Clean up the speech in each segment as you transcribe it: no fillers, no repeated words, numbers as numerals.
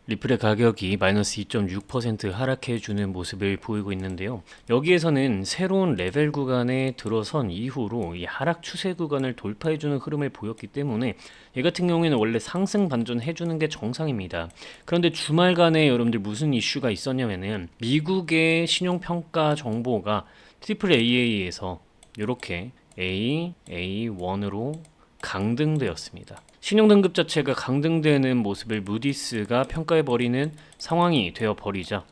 리플의 가격이 마이너스 2.6% 하락해주는 모습을 보이고 있는데요. 여기에서는 새로운 레벨 구간에 들어선 이후로 이 하락 추세 구간을 돌파해주는 흐름을 보였기 때문에 얘 같은 경우에는 원래 상승 반전해주는 게 정상입니다. 그런데 주말간에 여러분들 무슨 이슈가 있었냐면은 미국의 신용평가 정보가 트리플 AA에서 이렇게 A, A1으로 강등되었습니다. 신용등급 자체가 강등되는 모습을 무디스가 평가해버리는 상황이 되어버리자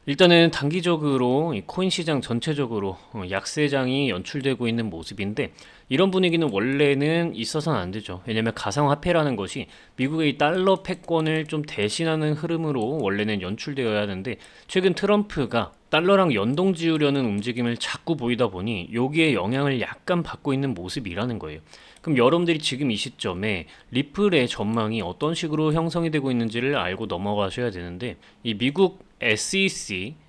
일단은 단기적으로 이 코인 시장 전체적으로 약세장이 연출되고 있는 모습인데, 이런 분위기는 원래는 있어서는 안 되죠. 왜냐면 가상화폐라는 것이 미국의 달러 패권을 좀 대신하는 흐름으로 원래는 연출되어야 하는데, 최근 트럼프가 달러랑 연동 지으려는 움직임을 자꾸 보이다 보니 여기에 영향을 약간 받고 있는 모습이라는 거예요. 그럼 여러분들이 지금 이 시점에 리플의 전망이 어떤 식으로 형성이 되고 있는지를 알고 넘어가셔야 되는데, 이 미국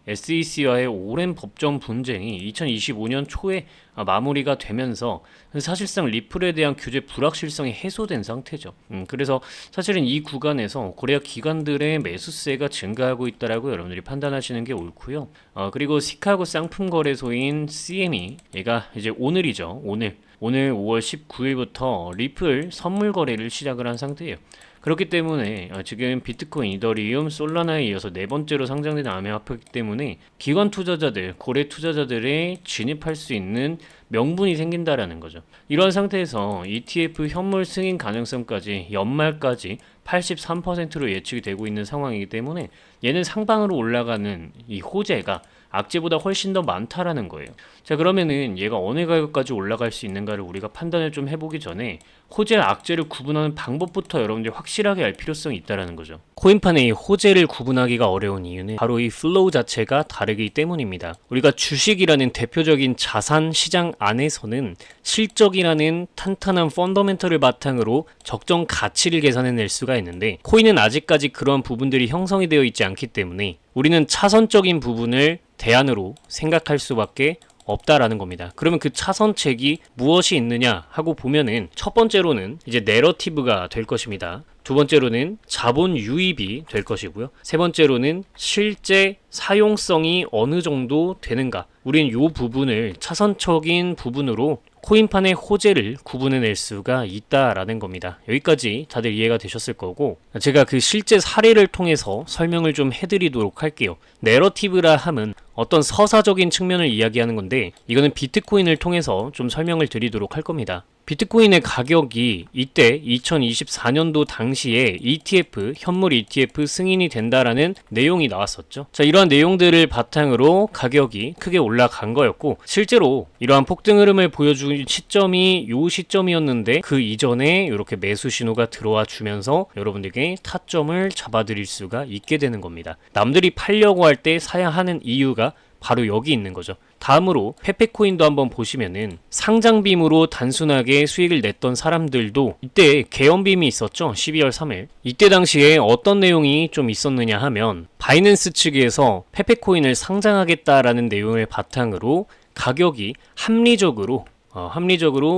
SEC와의 오랜 법정 분쟁이 2025년 초에 마무리가 되면서 사실상 리플에 대한 규제 불확실성이 해소된 상태죠. 그래서 사실은 이 구간에서 고래아 기관들의 매수세가 증가하고 있다라고 여러분들이 판단하시는 게 옳고요. 그리고 시카고 쌍품거래소인 CME, 얘가 이제 오늘이죠. 오늘 5월 19일부터 리플 선물 거래를 시작을 한 상태예요. 그렇기 때문에 지금 비트코인, 이더리움, 솔라나에 이어서 네 번째로 상장된 암호화폐이기 때문에 기관 투자자들, 거래 투자자들의 진입할 수 있는 명분이 생긴다라는 거죠. 이러한 상태에서 ETF 현물 승인 가능성까지 연말까지 83%로 예측이 되고 있는 상황이기 때문에 얘는 상방으로 올라가는 이 호재가 악재보다 훨씬 더 많다라는 거예요. 자, 그러면은 얘가 어느 가격까지 올라갈 수 있는가를 우리가 판단을 좀 해보기 전에 호재와 악재를 구분하는 방법부터 여러분들이 확실하게 알 필요성이 있다라는 거죠. 코인판의 이 호재를 구분하기가 어려운 이유는 바로 이 플로우 자체가 다르기 때문입니다. 우리가 주식이라는 대표적인 자산 시장 안에서는 실적이라는 탄탄한 펀더멘털을 바탕으로 적정 가치를 계산해낼 수가 있는데, 코인은 아직까지 그런 부분들이 형성이 되어 있지 않기 때문에 우리는 차선적인 부분을 대안으로 생각할 수밖에 없다라는 겁니다. 그러면 그 차선책이 무엇이 있느냐 하고 보면은, 첫 번째로는 이제 내러티브가 될 것입니다. 두 번째로는 자본 유입이 될 것이고요. 세 번째로는 실제 사용성이 어느 정도 되는가. 우린 이 부분을 차선적인 부분으로 코인판의 호재를 구분해낼 수가 있다라는 겁니다. 여기까지 다들 이해가 되셨을 거고, 제가 그 실제 사례를 통해서 설명을 좀 해드리도록 할게요. 내러티브라 함은 어떤 서사적인 측면을 이야기하는 건데, 이거는 비트코인을 통해서 좀 설명을 드리도록 할 겁니다. 비트코인의 가격이 이때 2024년도 당시에 ETF, 현물 ETF 승인이 된다라는 내용이 나왔었죠. 자, 이러한 내용들을 바탕으로 가격이 크게 올라간 거였고, 실제로 이러한 폭등 흐름을 보여준 시점이 요 시점이었는데, 그 이전에 이렇게 매수 신호가 들어와 주면서 여러분들에게 타점을 잡아드릴 수가 있게 되는 겁니다. 남들이 팔려고 할 때 사야 하는 이유가 바로 여기 있는 거죠. 다음으로 페페코인도 한번 보시면은 상장빔으로 단순하게 수익을 냈던 사람들도 이때 개연빔이 있었죠. 12월 3일. 이때 당시에 어떤 내용이 좀 있었느냐 하면, 바이낸스 측에서 페페코인을 상장하겠다라는 내용을 바탕으로 가격이 합리적으로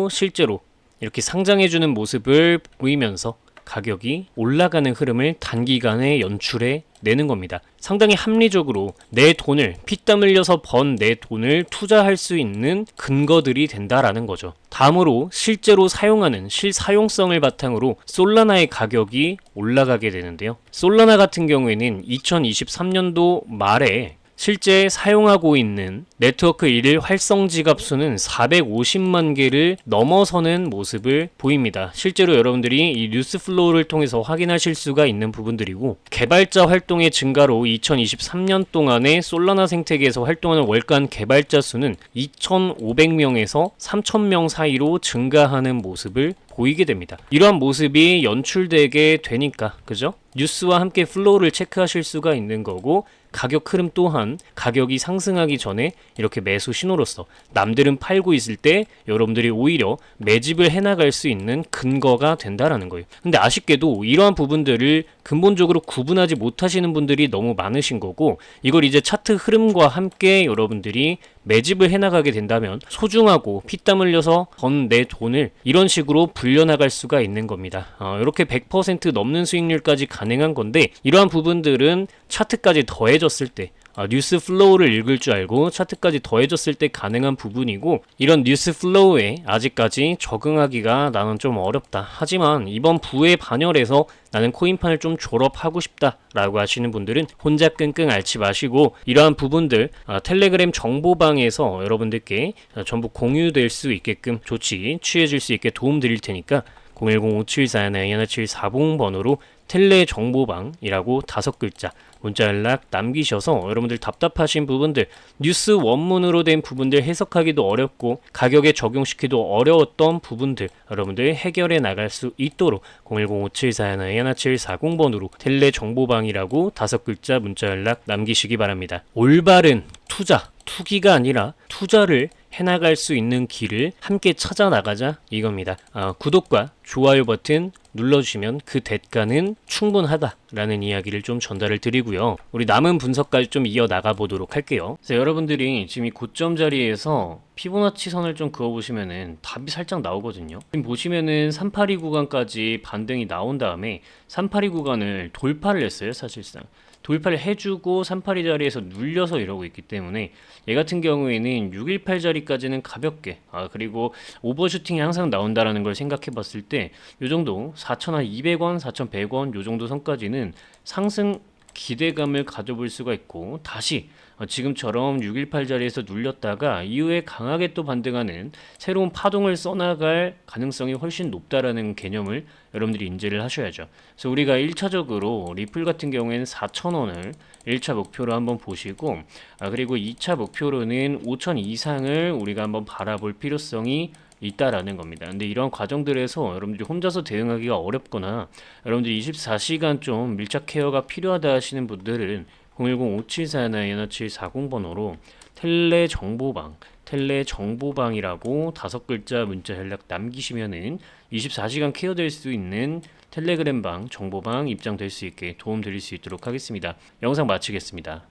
실제로 이렇게 상장해주는 모습을 보이면서 가격이 올라가는 흐름을 단기간에 연출해 내는 겁니다. 상당히 합리적으로 내 돈을, 피땀 흘려서 번 내 돈을 투자할 수 있는 근거들이 된다라는 거죠. 다음으로 실제로 사용하는 실사용성을 바탕으로 솔라나의 가격이 올라가게 되는데요. 솔라나 같은 경우에는 2023년도 말에 실제 사용하고 있는 네트워크 1일 활성 지갑 수는 450만 개를 넘어서는 모습을 보입니다. 실제로 여러분들이 이 뉴스 플로우를 통해서 확인하실 수가 있는 부분들이고, 개발자 활동의 증가로 2023년 동안에 솔라나 생태계에서 활동하는 월간 개발자 수는 2,500명에서 3,000명 사이로 증가하는 모습을 보이게 됩니다. 이러한 모습이 연출되게 되니까, 그죠? 뉴스와 함께 플로우를 체크하실 수가 있는 거고, 가격 흐름 또한 가격이 상승하기 전에 이렇게 매수 신호로서 남들은 팔고 있을 때 여러분들이 오히려 매집을 해나갈 수 있는 근거가 된다라는 거예요. 근데 아쉽게도 이러한 부분들을 근본적으로 구분하지 못하시는 분들이 너무 많으신 거고, 이걸 이제 차트 흐름과 함께 여러분들이 매집을 해나가게 된다면 소중하고 피땀 흘려서 번 내 돈을 이런 식으로 불려나갈 수가 있는 겁니다. 이렇게 100% 넘는 수익률까지 가능한 건데, 이러한 부분들은 차트까지 더해졌을 때, 뉴스 플로우를 읽을 줄 알고 차트까지 더해졌을 때 가능한 부분이고, 이런 뉴스 플로우에 아직까지 적응하기가 나는 좀 어렵다. 하지만 이번 부의 반열에서 나는 코인판을 좀 졸업하고 싶다 라고 하시는 분들은 혼자 끙끙 앓지 마시고, 이러한 부분들 텔레그램 정보방에서 여러분들께 전부 공유될 수 있게끔 조치 취해질 수 있게 도움 드릴 테니까 010-5741-1740번으로 텔레 정보방이라고 5글자 문자 연락 남기셔서 여러분들 답답하신 부분들, 뉴스 원문으로 된 부분들 해석하기도 어렵고 가격에 적용시키기도 어려웠던 부분들 여러분들 해결해 나갈 수 있도록 010-5741-1740번으로 텔레 정보방이라고 5글자 문자 연락 남기시기 바랍니다. 올바른 투기가 아니라 투자를 해나갈 수 있는 길을 함께 찾아 나가자 이겁니다. 구독과 좋아요 버튼 눌러주시면 그 대가는 충분하다라는 이야기를 좀 전달을 드리고요. 우리 남은 분석까지 좀 이어나가 보도록 할게요. 그래서 여러분들이 지금 이 고점 자리에서 피보나치 선을 좀 그어보시면은 답이 살짝 나오거든요. 지금 보시면은 382 구간까지 반등이 나온 다음에 382 구간을 돌파를 했어요. 사실상 돌파를 해주고 382 자리에서 눌려서 이러고 있기 때문에 얘 같은 경우에는 618 자리까지는 가볍게, 그리고 오버슈팅이 항상 나온다라는 걸 생각해 봤을 때 요 정도 4,200원, 4,100원 요 정도 선까지는 상승 기대감을 가져볼 수가 있고, 다시 지금처럼 618 자리에서 눌렸다가 이후에 강하게 또 반등하는 새로운 파동을 써나갈 가능성이 훨씬 높다라는 개념을 여러분들이 인지를 하셔야죠. 그래서 우리가 1차적으로 리플 같은 경우에는 4,000원을 1차 목표로 한번 보시고, 그리고 2차 목표로는 5,000 이상을 우리가 한번 바라볼 필요성이 있다라는 겁니다. 근데 이런 과정들에서 여러분들이 혼자서 대응하기가 어렵거나 여러분들이 24시간 좀 밀착 케어가 필요하다 하시는 분들은 010-5741-1740번으로 텔레 정보방이라고 5글자 문자 연락 남기시면은 24시간 케어될 수 있는 텔레그램방 정보방 입장될 수 있게 도움 드릴 수 있도록 하겠습니다. 영상 마치겠습니다.